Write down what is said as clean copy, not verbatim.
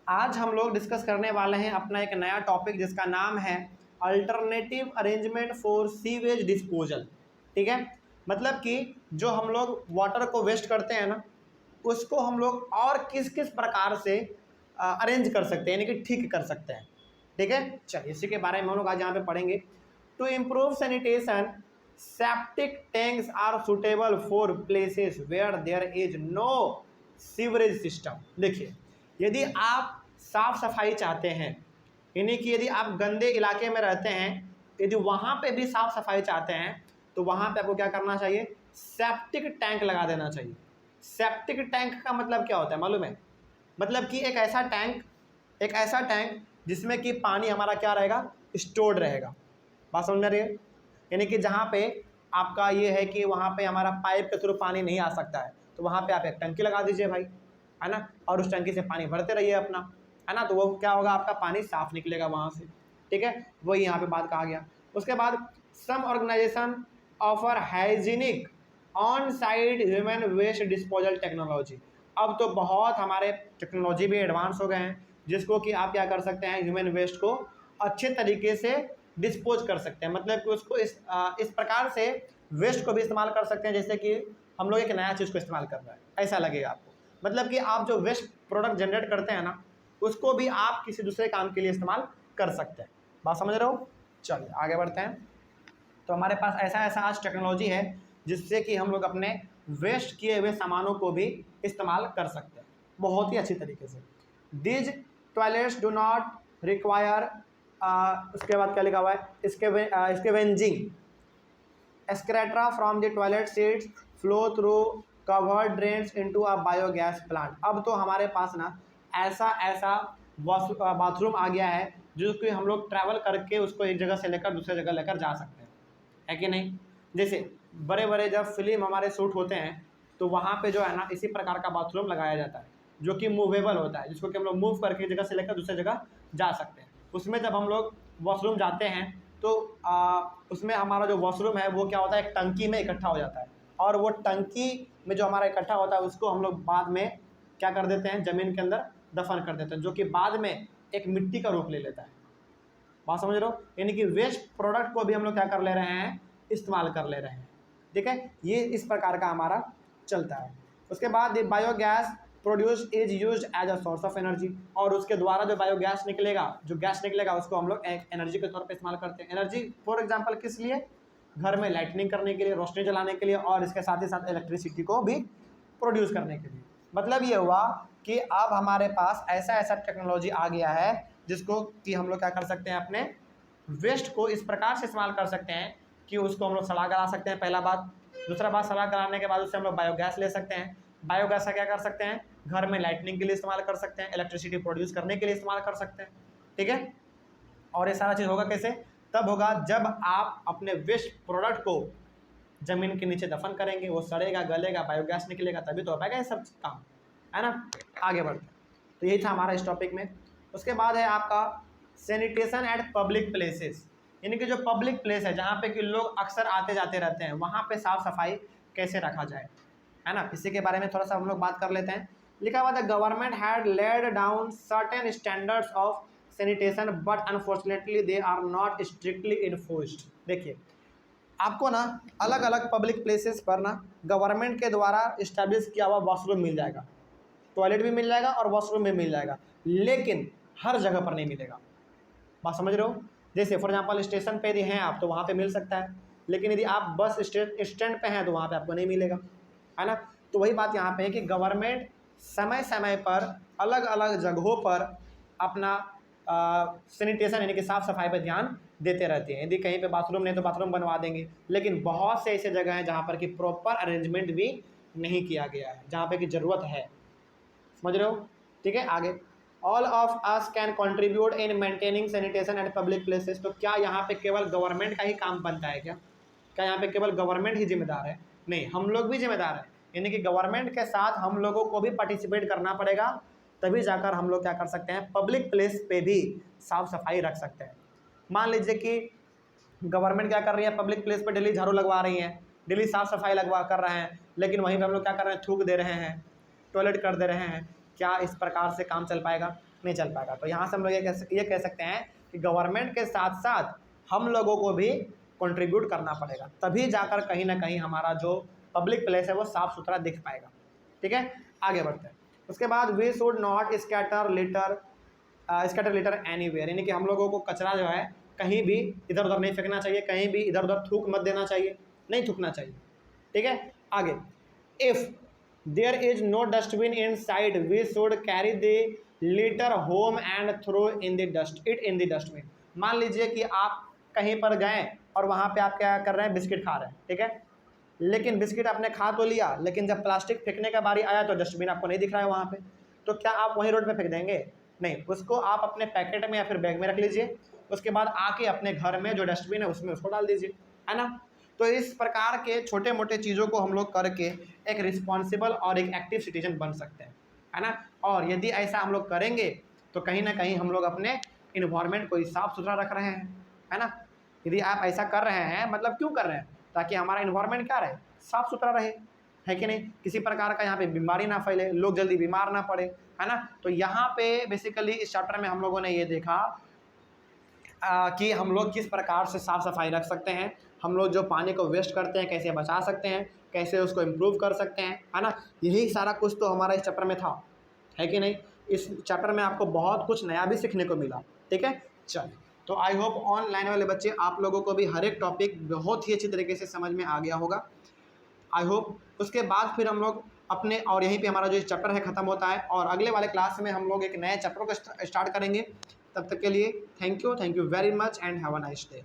आज हम लोग डिस्कस करने वाले हैं अपना एक नया टॉपिक जिसका नाम है alternative arrangement for sewage disposal. ठीक है, मतलब कि जो हम लोग वाटर को वेस्ट करते हैं ना, उसको हम लोग और किस किस प्रकार से अरेंज कर सकते हैं, यानी कि ठीक कर सकते हैं। ठीक है, चलिए इसी के बारे में हम लोग आज यहाँ पे पढ़ेंगे। To improve sanitation, septic tanks are suitable for places where there is no sewerage system. देखिए, यदि आप साफ सफाई चाहते हैं, यानी कि यदि आप गंदे इलाके में रहते हैं, यदि वहाँ पे भी साफ सफाई चाहते हैं, तो वहाँ पे आपको क्या करना चाहिए? सेप्टिक टैंक लगा देना चाहिए। सेप्टिक टैंक का मतलब क्या होता है मालूम है? मतलब कि एक ऐसा टैंक जिसमें कि पानी हमारा क्या रहेगा? स्टोर्ड रहेगा। बात समझ में आ रही है? यानी कि जहाँ पे आपका ये है कि वहाँ पे हमारा पाइप के थ्रू पानी नहीं आ सकता है, तो वहाँ पे आप एक टंकी लगा दीजिए भाई, है ना, और उस टंकी से पानी भरते रहिए अपना, है ना, तो वो क्या होगा? आपका पानी साफ निकलेगा वहाँ से। ठीक है, वही यहाँ पे बात कहा गया। उसके बाद some organisation offer hygienic on site human waste disposal technology. अब तो बहुत हमारे टेक्नोलॉजी भी एडवांस हो गए हैं, जिसको कि आप क्या कर सकते हैं? ह्यूमन वेस्ट को अच्छे तरीके से डिस्पोज कर सकते हैं। मतलब कि उसको इस प्रकार से वेस्ट को भी इस्तेमाल कर सकते हैं जैसे कि हम लोग एक नया चीज़ को इस्तेमाल कर रहे हैं, ऐसा लगेगा आपको। मतलब कि आप जो वेस्ट प्रोडक्ट जनरेट करते हैं ना, उसको भी आप किसी दूसरे काम के लिए इस्तेमाल कर सकते हैं। बात समझ रहे हो? चलिए आगे बढ़ते हैं। तो हमारे पास ऐसा ऐसा आज टेक्नोलॉजी है जिससे कि हम लोग अपने वेस्ट किए हुए सामानों को भी इस्तेमाल कर सकते हैं बहुत ही अच्छी तरीके से। These toilets do not require, उसके बाद क्या लिखा हुआ है? Scavenging excreta from the toilet seats flow through covered drains into a biogas plant. अब तो हमारे पास ना ऐसा ऐसा बाथरूम आ गया है जो कि हम लोग ट्रैवल करके उसको एक जगह से लेकर दूसरे जगह लेकर जा सकते हैं, है कि नहीं? जैसे बड़े बड़े जब फिल्म हमारे शूट होते हैं, तो वहाँ पे जो है ना इसी प्रकार का बाथरूम लगाया जाता है जो कि मूवेबल होता है, जिसको कि हम लोग मूव करके एक जगह से लेकर दूसरे जगह जा सकते हैं। उसमें जब हम लोग वॉशरूम जाते हैं तो उसमें हमारा जो वॉशरूम है वो क्या होता है? एक टंकी में इकट्ठा हो जाता है, और वो टंकी में जो हमारा इकट्ठा होता है उसको हम लोग बाद में क्या कर देते हैं? ज़मीन के अंदर दफन कर देते हैं, जो कि बाद में एक मिट्टी का रूप ले लेता है। बात समझ रहे हो? यानी कि वेस्ट प्रोडक्ट को भी हम लोग क्या कर ले रहे हैं? इस्तेमाल कर ले रहे हैं। ठीक है, ये इस प्रकार का हमारा चलता है। उसके बाद biogas produce is use as a source of energy, और उसके द्वारा जो बायोगैस निकलेगा, जो गैस निकलेगा, उसको हम लोग एक एनर्जी के तौर पे इस्तेमाल करते हैं। एनर्जी फॉर एग्जांपल किस लिए? घर में लाइटनिंग करने के लिए, रोशनी जलाने के लिए, और इसके साथ ही साथ इलेक्ट्रिसिटी को भी प्रोड्यूस करने के लिए। मतलब ये हुआ कि अब हमारे पास ऐसा ऐसा टेक्नोलॉजी आ गया है जिसको कि हम लोग क्या कर सकते हैं? अपने वेस्ट को इस प्रकार से इस्तेमाल कर सकते हैं कि उसको हम लोग सड़ा गला सकते हैं, पहला बात। दूसरा बात, सड़ा गलाने के बाद उससे हम लोग बायोगैस ले सकते हैं। बायोगैस का क्या कर सकते हैं? घर में लाइटनिंग के लिए इस्तेमाल कर सकते हैं, इलेक्ट्रिसिटी प्रोड्यूस करने के लिए इस्तेमाल कर सकते हैं। ठीक है, और ये सारा चीज़ होगा कैसे? तब होगा जब आप अपने वेस्ट प्रोडक्ट को ज़मीन के नीचे दफन करेंगे, वो सड़ेगा, गलेगा, बायोगैस निकलेगा, तभी तो हो पाएगा ये सब काम, है ना। आगे बढ़ते हैं। तो यही था हमारा इस टॉपिक में। उसके बाद है आपका सैनिटेशन एट पब्लिक प्लेसेस, यानी कि जो पब्लिक प्लेस है जहाँ पे कि लोग अक्सर आते जाते रहते हैं, वहाँ पे साफ सफाई कैसे रखा जाए, है ना। इसी के बारे में थोड़ा सा हम लोग बात कर लेते हैं। लिखा हुआ था, government had laid down certain standards of sanitation but unfortunately they are not strictly enforced. देखिए, आपको ना अलग अलग पब्लिक प्लेसेस पर ना गवर्नमेंट के द्वारा इस्टेब्लिश किया हुआ वॉशरूम मिल जाएगा, टॉयलेट भी मिल जाएगा और वॉशरूम भी मिल जाएगा, लेकिन हर जगह पर नहीं मिलेगा। बात समझ रहे हो? जैसे फॉर एग्जांपल स्टेशन पे यदि हैं आप तो वहाँ पे मिल सकता है, लेकिन यदि आप बस स्टैंड पे हैं तो वहाँ पे आपको नहीं मिलेगा, है ना। तो वही बात यहाँ पे है कि गवर्नमेंट समय समय पर अलग अलग जगहों पर अपना सैनिटेशन यानी कि साफ़ सफाई पर ध्यान देते रहते हैं। यदि कहीं पे बाथरूम नहीं तो बाथरूम बनवा देंगे, लेकिन बहुत से ऐसे जगह हैं जहाँ पर कि प्रॉपर अरेंजमेंट भी नहीं किया गया है, जहाँ पे कि ज़रूरत है। समझ रहे हो? ठीक है, आगे। All of us can contribute in maintaining sanitation eight public places. तो क्या यहाँ पे केवल गवर्नमेंट का ही काम बनता है क्या? क्या यहाँ पे केवल गवर्नमेंट ही जिम्मेदार है? नहीं, हम लोग भी जिम्मेदार हैं। यानी कि गवर्नमेंट के साथ हम लोगों को भी पार्टिसिपेट करना पड़ेगा, तभी जाकर हम लोग क्या कर सकते हैं? पब्लिक प्लेस पे भी साफ सफाई रख सकते हैं। मान लीजिए कि गवर्नमेंट क्या कर रही है? पब्लिक प्लेस पे डेली झाड़ू लगवा रही है, डेली साफ सफाई लगवा कर रहे हैं, लेकिन वहीं पर हम लोग क्या कर रहे हैं? थूक दे रहे हैं, टॉयलेट कर दे रहे हैं। क्या इस प्रकार से काम चल पाएगा? नहीं चल पाएगा। तो यहाँ से हम लोग ये कह सकते हैं कि गवर्नमेंट के साथ साथ हम लोगों को भी कंट्रीब्यूट करना पड़ेगा, तभी जाकर कहीं ना कहीं हमारा जो पब्लिक प्लेस है वो साफ़ सुथरा दिख पाएगा। ठीक है, आगे बढ़ते हैं। उसके बाद we should not scatter litter anywhere, यानी कि हम लोगों को कचरा जो है कहीं भी इधर उधर नहीं फेंकना चाहिए, कहीं भी इधर उधर थूक मत देना चाहिए, नहीं थूकना चाहिए। ठीक है, आगे, if there is no dustbin inside we should carry the litter home and throw in the dustbin. मान लीजिए कि आप कहीं पर गए और वहाँ पे आप क्या कर रहे हैं, बिस्किट खा रहे हैं, ठीक है, लेकिन बिस्किट आपने खा तो लिया, लेकिन जब प्लास्टिक फेंकने का बारी आया तो डस्टबिन आपको नहीं दिख रहा है वहाँ पे, तो क्या आप वहीं रोड पे फेंक देंगे? नहीं, उसको आप अपने पैकेट में या फिर बैग में रख लीजिए, उसके बाद आके अपने घर में जो डस्टबिन है उसमें उसको डाल दीजिए, है ना। तो इस प्रकार के छोटे मोटे चीज़ों को हम लोग करके एक रिस्पॉन्सिबल और एक एक्टिव सिटीजन बन सकते हैं, है ना। और यदि ऐसा हम लोग करेंगे तो कहीं ना कहीं हम लोग अपने इन्वायरमेंट को साफ सुथरा रख रहे हैं, है ना। यदि आप ऐसा कर रहे हैं, मतलब क्यों कर रहे हैं, ताकि हमारा इन्वायरमेंट क्या रहे, साफ सुथरा रहे, है कि नहीं, किसी प्रकार का यहाँ पे बीमारी ना फैले, लोग जल्दी बीमार ना पड़े, है ना। तो यहाँ पे बेसिकली इस चैप्टर में हम लोगों ने ये देखा कि हम लोग किस प्रकार से साफ़ सफाई रख सकते हैं, हम लोग जो पानी को वेस्ट करते हैं कैसे बचा सकते हैं, कैसे उसको इम्प्रूव कर सकते हैं, है ना। यही सारा कुछ तो हमारा इस चैप्टर में था, है कि नहीं। इस चैप्टर में आपको बहुत कुछ नया भी सीखने को मिला। ठीक है, चलिए, तो आई होप ऑनलाइन वाले बच्चे आप लोगों को भी हर एक टॉपिक बहुत ही अच्छी तरीके से समझ में आ गया होगा, आई होप। उसके बाद फिर हम लोग अपने, और यहीं पे हमारा जो चैप्टर है ख़त्म होता है, और अगले वाले क्लास में हम लोग एक नए चैप्टर को स्टार्ट करेंगे। तब तक के लिए thank you very much and have a nice day.